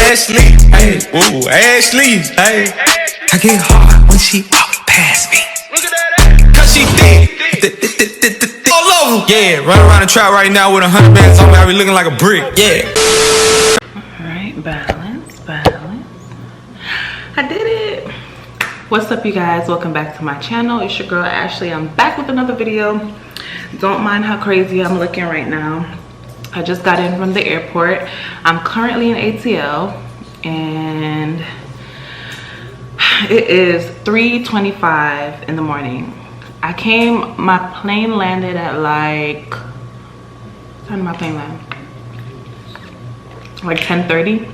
Ashley, hey, ooh, Ashley, hey. I get hard when she walk past me. Look at that, cause she thick, all over. Yeah, run around the trap right now with 100 bands on me. I be looking like a brick. Yeah. All right, balance, balance. I did it. What's up, you guys? Welcome back to my channel. It's your girl Ashley. I'm back with another video. Don't mind how crazy I'm looking right now. I just got in from the airport. I'm currently in ATL and it is 3:25 in the morning. My plane landed at like, what time did my plane land? Like 10:30?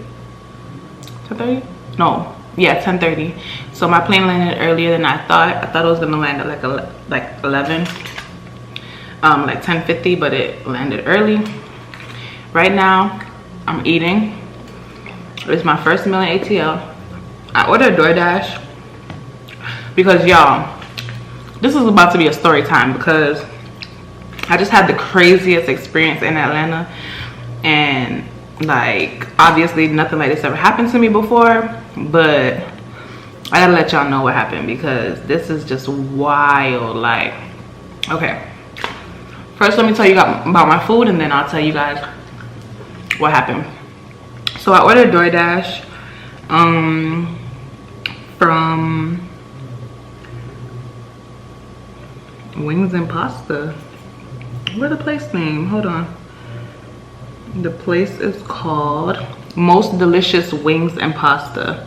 10:30? No, yeah, 10:30. So my plane landed earlier than I thought. I thought it was gonna land at like 11, like 10:50, but it landed early. Right now, I'm eating. It's my first meal in ATL. I ordered DoorDash because y'all, this is about to be a story time because I just had the craziest experience in Atlanta, and like obviously nothing like this ever happened to me before, but I gotta let y'all know what happened because this is just wild. Like, okay, first let me tell you about my food and then I'll tell you guys what happened. So I ordered DoorDash from Wings and Pasta. Where's the place name? Hold on. The place is called Most Delicious Wings and Pasta.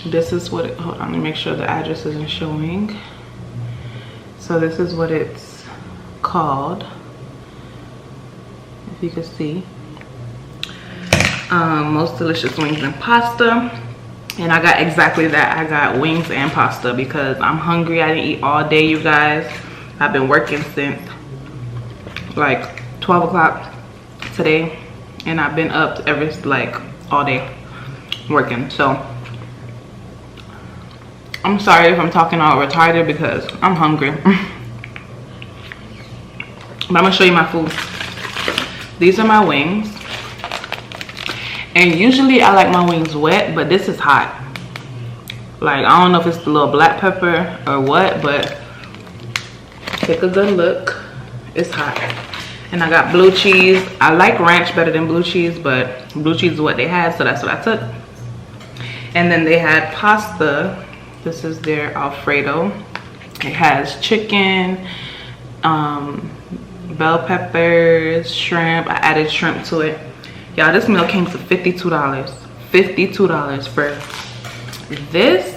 This is what it, hold on, let me make sure the address isn't showing. So this is what it's called, if you can see. Most Delicious Wings and Pasta. And I got exactly that. I got wings and pasta because I'm hungry. I didn't eat all day, you guys. I've been working since like 12 o'clock today, and I've been up ever like all day working. So I'm sorry if I'm talking all retarded because I'm hungry. But I'm gonna show you my food. These are my wings. And usually I like my wings wet, but this is hot. Like, I don't know if it's the little black pepper or what, but take a good look. It's hot. And I got blue cheese. I like ranch better than blue cheese, but blue cheese is what they had, so that's what I took. And then they had pasta. This is their Alfredo. It has chicken, bell peppers, shrimp. I added shrimp to it. Y'all, this meal came to $52. $52 for this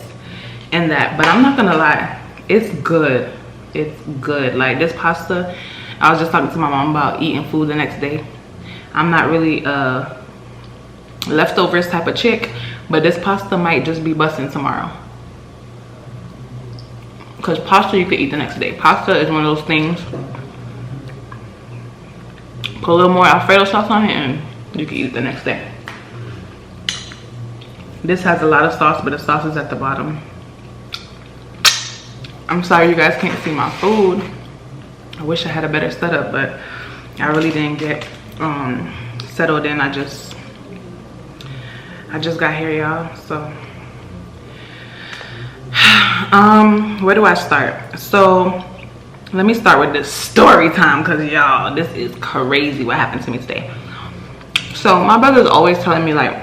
and that. But I'm not gonna lie, it's good. It's good. Like, this pasta, I was just talking to my mom about eating food the next day. I'm not really a leftovers type of chick, but this pasta might just be busting tomorrow. Because pasta you could eat the next day. Pasta is one of those things. Put a little more Alfredo sauce on it and you can eat it the next day. This has a lot of sauce, but the sauce is at the bottom. I'm sorry you guys can't see my food. I wish I had a better setup, but I really didn't get settled in. I just got here, y'all. So where do I start? So let me start with this story time, because y'all, this is crazy what happened to me today. So my brother's always telling me, like,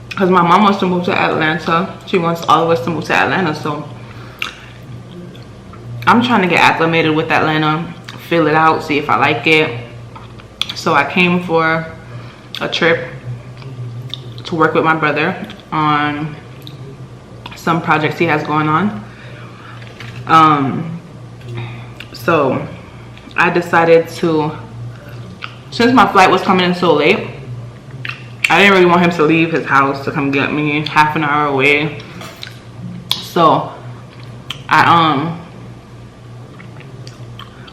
because my mom wants to move to Atlanta. She wants all of us to move to Atlanta. So I'm trying to get acclimated with Atlanta, feel it out, see if I like it. So I came for a trip to work with my brother on some projects he has going on. So I decided to, since my flight was coming in so late, I didn't really want him to leave his house to come get me half an hour away. So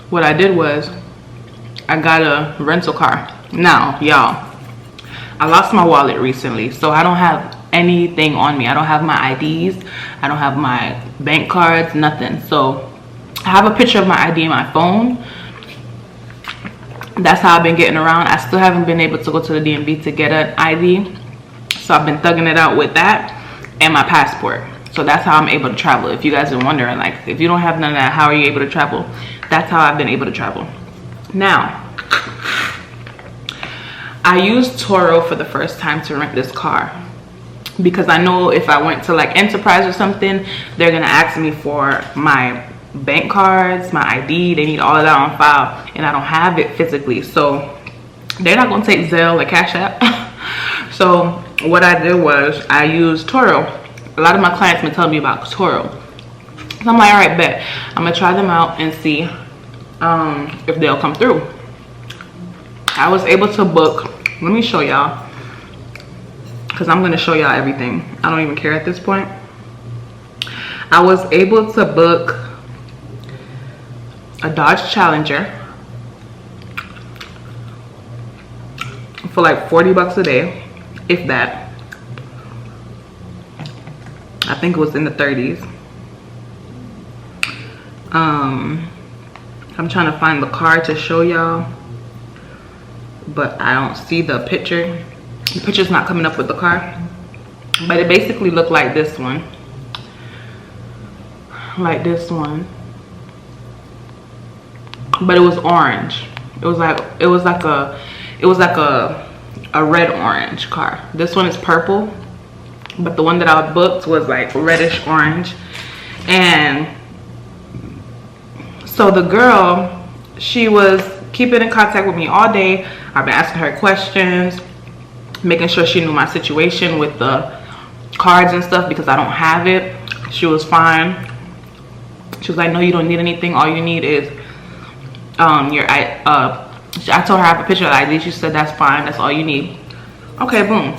what I did was I got a rental car. Now, y'all, I lost my wallet recently, so I don't have anything on me. I don't have my IDs. I don't have my bank cards, nothing. So I have a picture of my ID in my phone. That's how I've been getting around. I still haven't been able to go to the DMV to get an ID. So I've been thugging it out with that and my passport. So that's how I'm able to travel. If you guys are wondering, like, if you don't have none of that, how are you able to travel? That's how I've been able to travel. Now, I used Turo for the first time to rent this car because I know if I went to like Enterprise or something, they're gonna ask me for my bank cards, my ID. They need all of that on file, and I don't have it physically, so they're not gonna take Zelle or Cash App. So what I did was I used Turo. A lot of my clients been telling me about Turo, so I'm like, all right, bet, I'm gonna try them out and see if they'll come through. I was able to book, let me show y'all, because I'm going to show y'all everything. I don't even care at this point. I was able to book a Dodge Challenger for like 40 bucks a day, if that. I think it was in the 30s. I'm trying to find the car to show y'all, but I don't see the picture. The picture's not coming up with the car, but it basically looked like this one. Like this one. But it was orange. It was like a red orange car. This one is purple, but the one that I booked was like reddish orange. And so the girl, she was keeping in contact with me all day. I've been asking her questions, making sure she knew my situation with the cards and stuff because I don't have it. She was fine. She was like, no, you don't need anything. All you need is I told her I have a picture of the ID. She said that's fine. That's all you need. Okay, boom.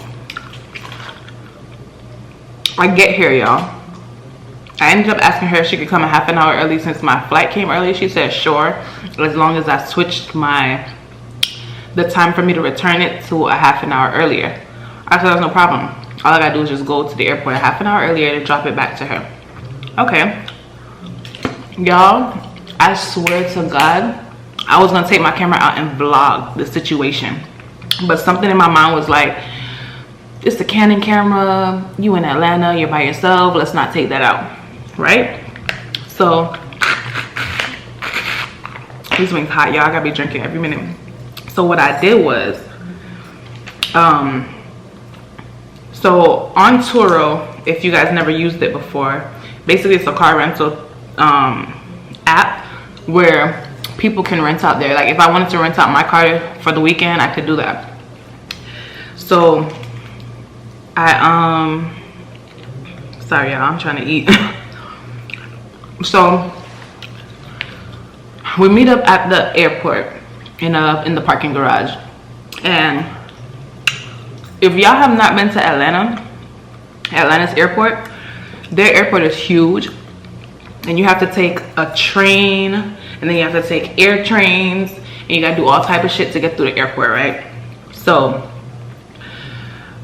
I get here, y'all. I ended up asking her if she could come a half an hour early since my flight came early. She said sure, as long as I switched the time for me to return it to a half an hour earlier. I said that's no problem. All I gotta do is just go to the airport a half an hour earlier and drop it back to her. Okay, y'all, I swear to God, I was gonna take my camera out and vlog the situation, but something in my mind was like, it's the Canon camera, you in Atlanta, you're by yourself, let's not take that out, right? So these wings hot, y'all. I gotta be drinking every minute. So what I did was, so on Turo, if you guys never used it before, basically it's a car rental app where people can rent out there. Like if I wanted to rent out my car for the weekend, I could do that. So sorry y'all, I'm trying to eat. So we meet up at the airport in the parking garage, and if y'all have not been to Atlanta's airport, their airport is huge, and you have to take a train, and then you have to take air trains, and you gotta do all type of shit to get through the airport, right? So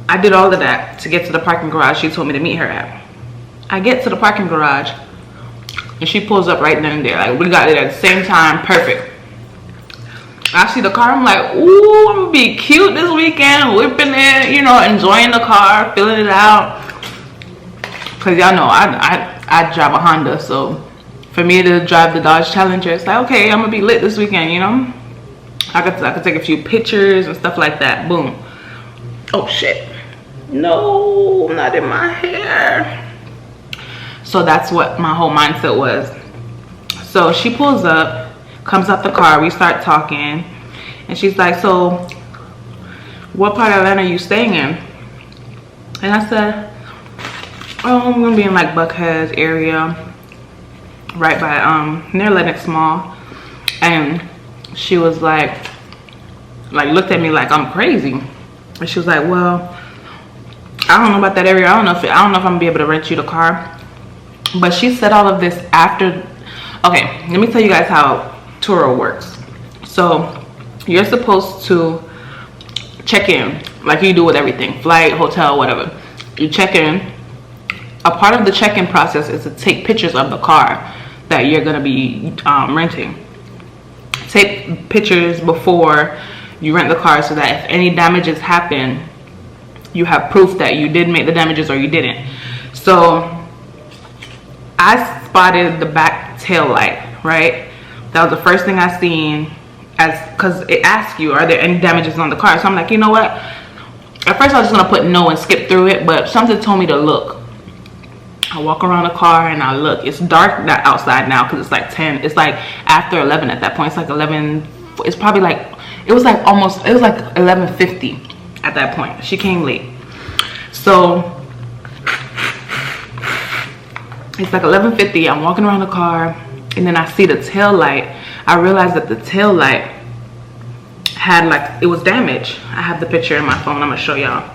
I did all of that to get to the parking garage she told me to meet her at. I get to the parking garage and she pulls up right then and there. Like we got it at the same time, perfect. I see the car, I'm like, ooh, I'm gonna be cute this weekend, whipping it, you know, enjoying the car, filling it out. Cause y'all know I drive a Honda, so for me to drive the Dodge Challenger, it's like, okay, I'm gonna be lit this weekend, you know? I could take a few pictures and stuff like that, boom. Oh shit. No, not in my hair. So that's what my whole mindset was. So she pulls up, comes out the car, we start talking, and she's like, so what part of Atlanta are you staying in? And I said, oh, I'm gonna be in like Buckhead area, right by near Lenox Mall. And she was like looked at me like I'm crazy. And she was like, well, I don't know about that area. I don't know if I'm gonna be able to rent you the car. But she said all of this after. Okay, let me tell you guys how Turo works. So you're supposed to check in like you do with everything, flight, hotel, whatever. You check in. A part of the check-in process is to take pictures of the car that you're gonna be renting. Take pictures before you rent the car so that if any damages happen, you have proof that you did make the damages or you didn't. So I spotted the back tail light, right? That was the first thing I seen, because it asks you, are there any damages on the car? So I'm like, you know what? At first I was just gonna put no and skip through it, but something told me to look. I walk around the car and I look. It's dark outside now because it's like 10. It's like after 11 at that point. It's like 11. It's probably like, it was like 11:50 at that point. She came late. So it's like 11:50. I'm walking around the car and then I see the tail light. I realized that the tail light had like, it was damaged. I have the picture in my phone. I'm gonna show y'all.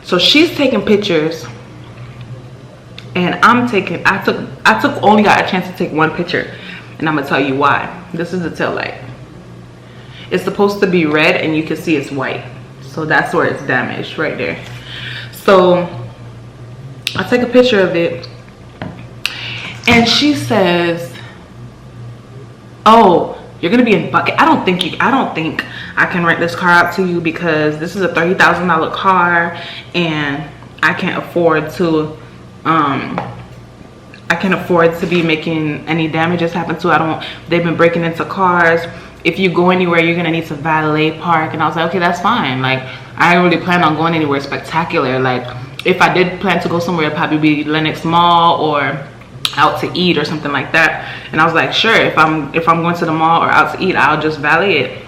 So she's taking pictures and I only got a chance to take one picture, and I'm gonna tell you why. This is the tail light. It's supposed to be red and you can see it's white. So that's where it's damaged right there. So I take a picture of it and she says, oh, you're gonna be in bucket. I don't think I can rent this car out to you because this is a $30,000 car and I can't afford to be making any damages happen to. They've been breaking into cars. If you go anywhere, you're gonna need to valet park. And I was like, okay, that's fine. Like, I didn't really plan on going anywhere spectacular. Like, if I did plan to go somewhere, it'd probably be Lenox Mall or out to eat or something like that. And I was like, sure, if I'm going to the mall or out to eat, I'll just valet it.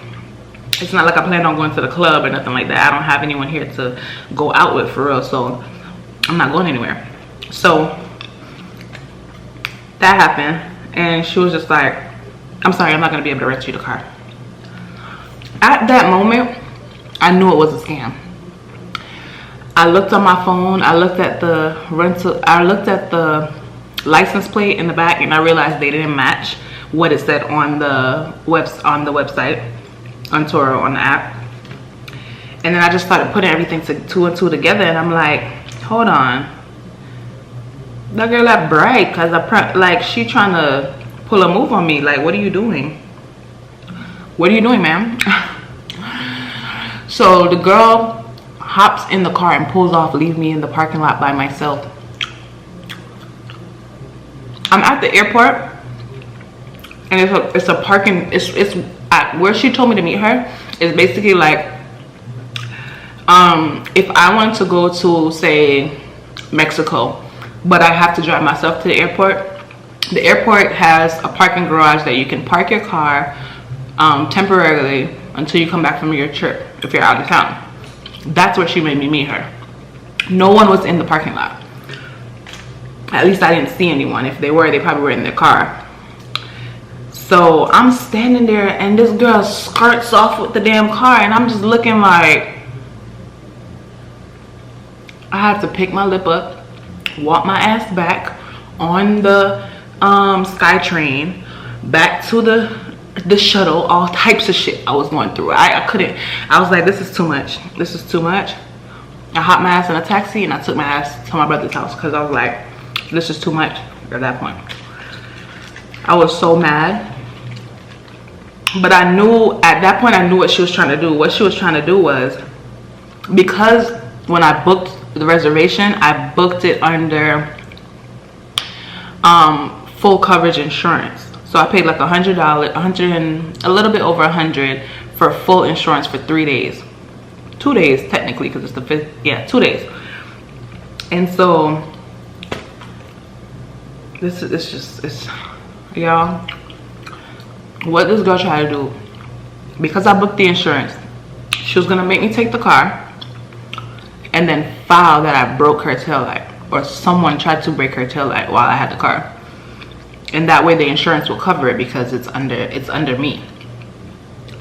It's not like I plan on going to the club or nothing like that. I don't have anyone here to go out with for real, so I'm not going anywhere. So that happened and she was just like, I'm sorry, I'm not gonna be able to rent you the car. At that moment, I knew it was a scam. I looked on my phone, I looked at the license plate in the back, and I realized they didn't match what it said on the website, on Turo, on the app. And then I just started putting everything two and two together, and I'm like, hold on, that girl that bright, cause she trying to pull a move on me. Like, what are you doing? What are you doing, ma'am? So the girl hops in the car and pulls off, leave me in the parking lot by myself. I'm at the airport and it's a parking, it's at where she told me to meet her is basically like, if I wanted to go to, say, Mexico, but I have to drive myself to the airport has a parking garage that you can park your car temporarily until you come back from your trip if you're out of town. That's where she made me meet her. No one was in the parking lot. At least I didn't see anyone. If they were, they probably were in their car. So I'm standing there and this girl skirts off with the damn car and I'm just looking like, I had to pick my lip up, walk my ass back on the SkyTrain, back to the shuttle, all types of shit I was going through. I couldn't, I was like, this is too much. This is too much. I hopped my ass in a taxi and I took my ass to my brother's house because I was like, this is too much at that point. I was so mad. But I knew, at that point, I knew what she was trying to do. What she was trying to do was, because when I booked the reservation, I booked it under full coverage insurance. So I paid like $100, a little bit over $100 for full insurance for 3 days. 2 days technically, because it's the 5th, yeah, 2 days. And so this is just, y'all, what this girl tried to do, because I booked the insurance, she was gonna make me take the car and then file that I broke her taillight, or someone tried to break her taillight while I had the car, and that way the insurance will cover it because it's under me.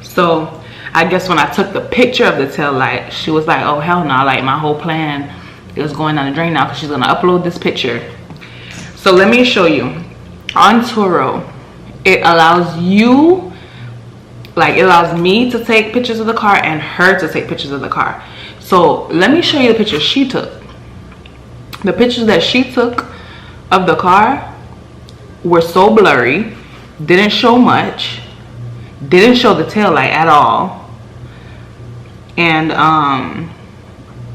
So I guess when I took the picture of the taillight, she was like, oh hell no, like my whole plan is going down the drain now because she's gonna upload this picture. So let me show you. On Turo, it allows you, like it allows me to take pictures of the car and her to take pictures of the car. So let me show you the pictures she took. The pictures that she took of the car were so blurry, didn't show much, didn't show the tail light at all, and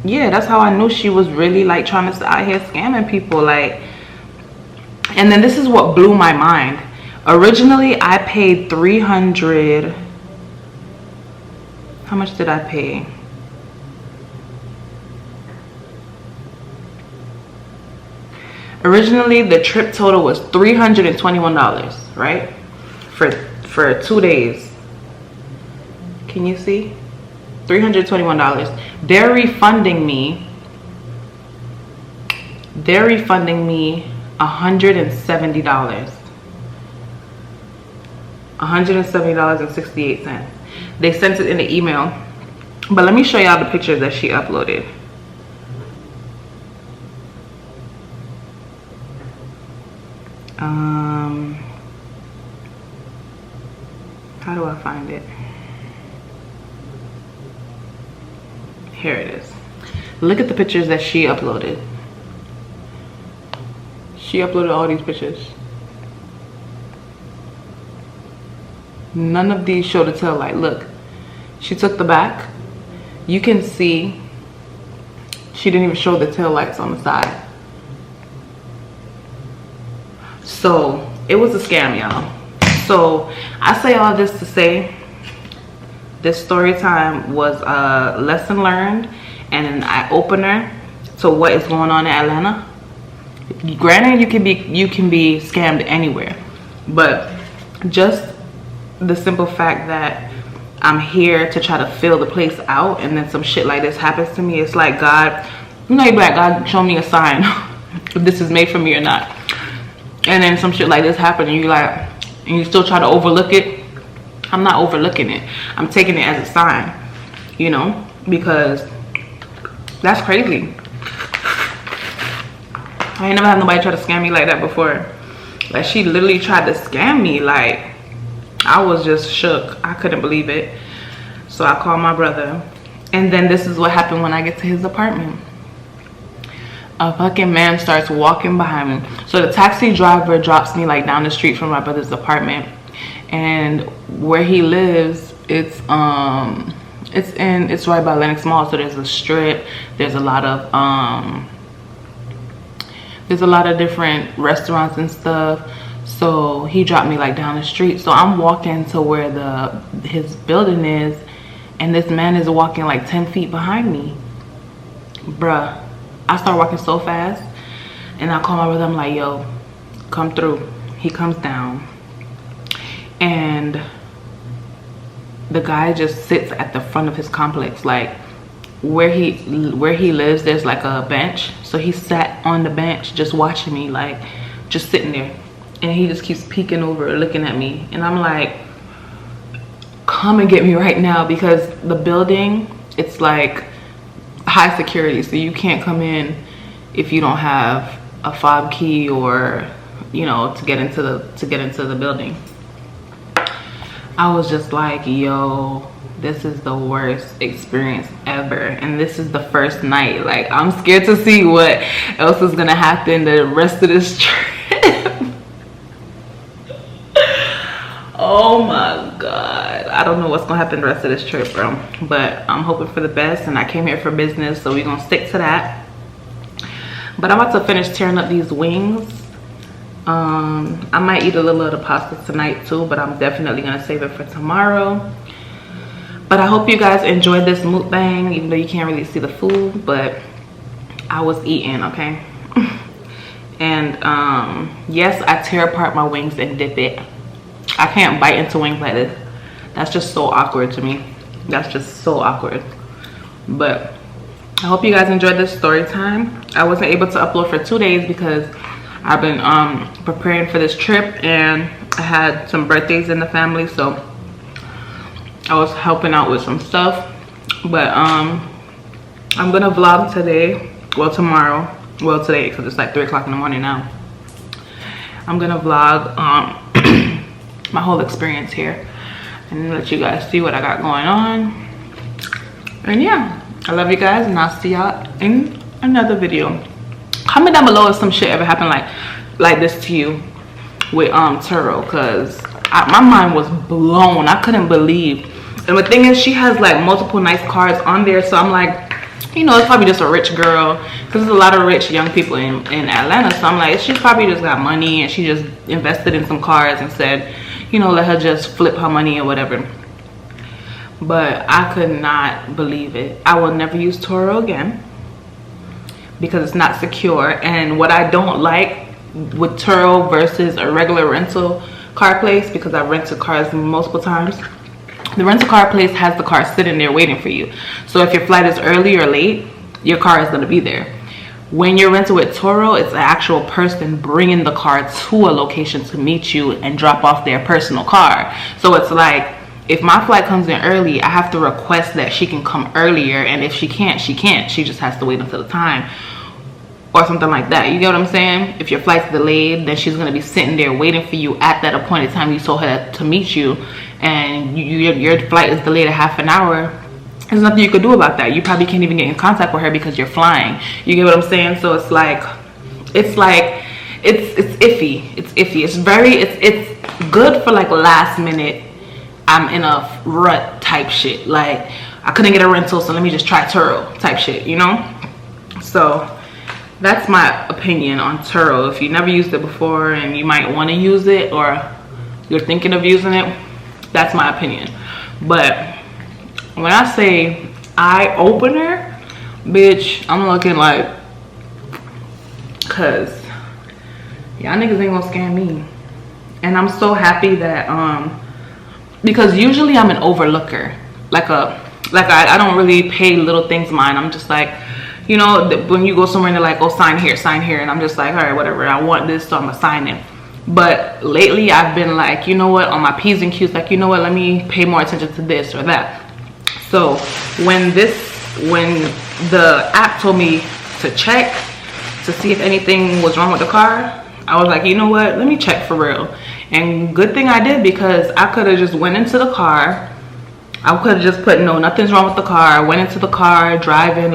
yeah, that's how I knew she was really like trying to out here scamming people. Like, and then this is what blew my mind. Originally I paid 300. How much did I pay? Originally the trip total was $321, right? For 2 days. Can you see? $321. They're refunding me $170. $170.68. They sent it in the email. But let me show y'all the pictures that she uploaded. How do I find it? Here it is. Look at the pictures that she uploaded. She uploaded all these pictures. None of these show the tail light. Look, she took the back. You can see she didn't even show the tail lights on the side. So it was a scam, y'all. So I say all this to say this story time was a lesson learned and an eye-opener to what is going on in Atlanta. Granted, you can be scammed anywhere, but just the simple fact that I'm here to try to fill the place out and then some shit like this happens to me, it's like God, you know, you be like, God, show me a sign if this is made for me or not. And then some shit like this happened and you like, and you still try to overlook it. I'm not overlooking it. I'm taking it as a sign, you know, because that's crazy. I ain't never had nobody try to scam me like that before. Like, she literally tried to scam me. Like, I was just shook. I couldn't believe it. So I called my brother. And then this is what happened when I get to his apartment. A fucking man starts walking behind me. So the taxi driver drops me like down the street from my brother's apartment. And where he lives, it's right by Lenox Mall. So there's a strip. There's a lot of different restaurants and stuff. So he dropped me like down the street. So I'm walking to where his building is, and this man is walking like 10 feet behind me. Bruh, I start walking so fast, and I call my brother. I'm like, yo, come through. He comes down, and the guy just sits at the front of his complex. Like, where he lives, there's like a bench. So he sat on the bench just watching me, like just sitting there, and he just keeps peeking over looking at me. And I'm like, come and get me right now, because the building, it's like high security, so you can't come in if you don't have a fob key or, you know, to get into the building. I was just like, yo, this is the worst experience ever, and this is the first night. Like, I'm scared to see what else is gonna happen the rest of this trip. Oh my god, I don't know what's gonna happen the rest of this trip, bro, but I'm hoping for the best, and I came here for business, so we're gonna stick to that. But I'm about to finish tearing up these wings. I might eat a little of the pasta tonight too, but I'm definitely gonna save it for tomorrow. But I hope you guys enjoyed this mukbang, even though you can't really see the food, but I was eating, okay? And yes, I tear apart my wings and dip it. I can't bite into wings like this. That's just so awkward to me. That's just so awkward. But I hope you guys enjoyed this story time. I wasn't able to upload for 2 days because I've been preparing for this trip, and I had some birthdays in the family, so I was helping out with some stuff. But I'm gonna vlog today, well tomorrow, well today, because it's like 3 o'clock in the morning now. I'm gonna vlog my whole experience here and let you guys see what I got going on. And yeah, I love you guys, and I'll see y'all in another video. Comment down below if some shit ever happened like this to you with Turo, because my mind was blown. I couldn't believe. And the thing is, she has like multiple nice cars on there, so I'm like, you know, it's probably just a rich girl, because there's a lot of rich young people in Atlanta. So I'm like, she's probably just got money and she just invested in some cars and said, you know, let her just flip her money or whatever. But I could not believe it. I will never use Turo again because it's not secure. And what I don't like with Turo versus a regular rental car place, because I've rented cars multiple times, the rental car place has the car sitting there waiting for you. So if your flight is early or late, your car is going to be there. When you're renting with Turo, it's an actual person bringing the car to a location to meet you and drop off their personal car. So it's like, if my flight comes in early, I have to request that she can come earlier. And if she can't, she can't. She just has to wait until the time. Or something like that. You get what I'm saying? If your flight's delayed, then she's going to be sitting there waiting for you at that appointed time you told her to meet you. And your flight is delayed a half an hour. There's nothing you could do about that. You probably can't even get in contact with her because you're flying. You get what I'm saying? So it's iffy. It's iffy. It's good for like last minute, I'm in a rut type shit. Like, I couldn't get a rental, so let me just try Turo type shit, you know? So that's my opinion on Turo. If you never used it before and you might want to use it, or you're thinking of using it, that's my opinion. But when I say eye opener, bitch, I'm looking like, cause y'all niggas ain't gonna scam me. And I'm so happy that because usually I'm an overlooker, I don't really pay little things mind. I'm just like, you know, when you go somewhere and they're like, oh, sign here, and I'm just like, all right, whatever, I want this, so I'm gonna sign it. But lately I've been like, you know what, on my P's and Q's, like, you know what, let me pay more attention to this or that. So when the app told me to check to see if anything was wrong with the car, I was like, you know what, let me check for real. And good thing I did, because I could have just went into the car. I could have just put, no, nothing's wrong with the car. Went into the car, driving,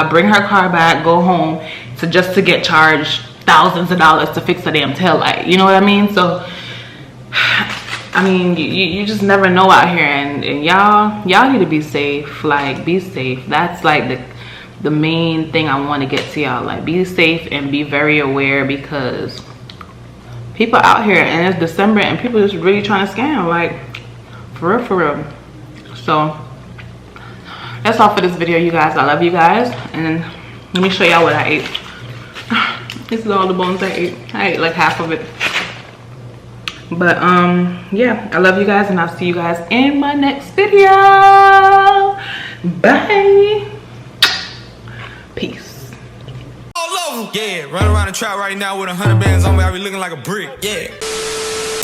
bring her car back, go home, to get charged thousands of dollars to fix the damn taillight. You know what I mean? So, I mean, you just never know out here. And y'all need to be safe. Like, be safe. That's like the main thing I want to get to y'all. Like, be safe and be very aware, because people out here, and it's December, and people just really trying to scam. Like, for real. So that's all for this video, you guys. I love you guys, and let me show y'all what I ate. This is all the bones I ate. I ate like half of it. But yeah, I love you guys, and I'll see you guys in my next video. Bye. Peace. All over. Yeah, run around the trap right now with 100 bands on me. I be looking like a brick. Yeah.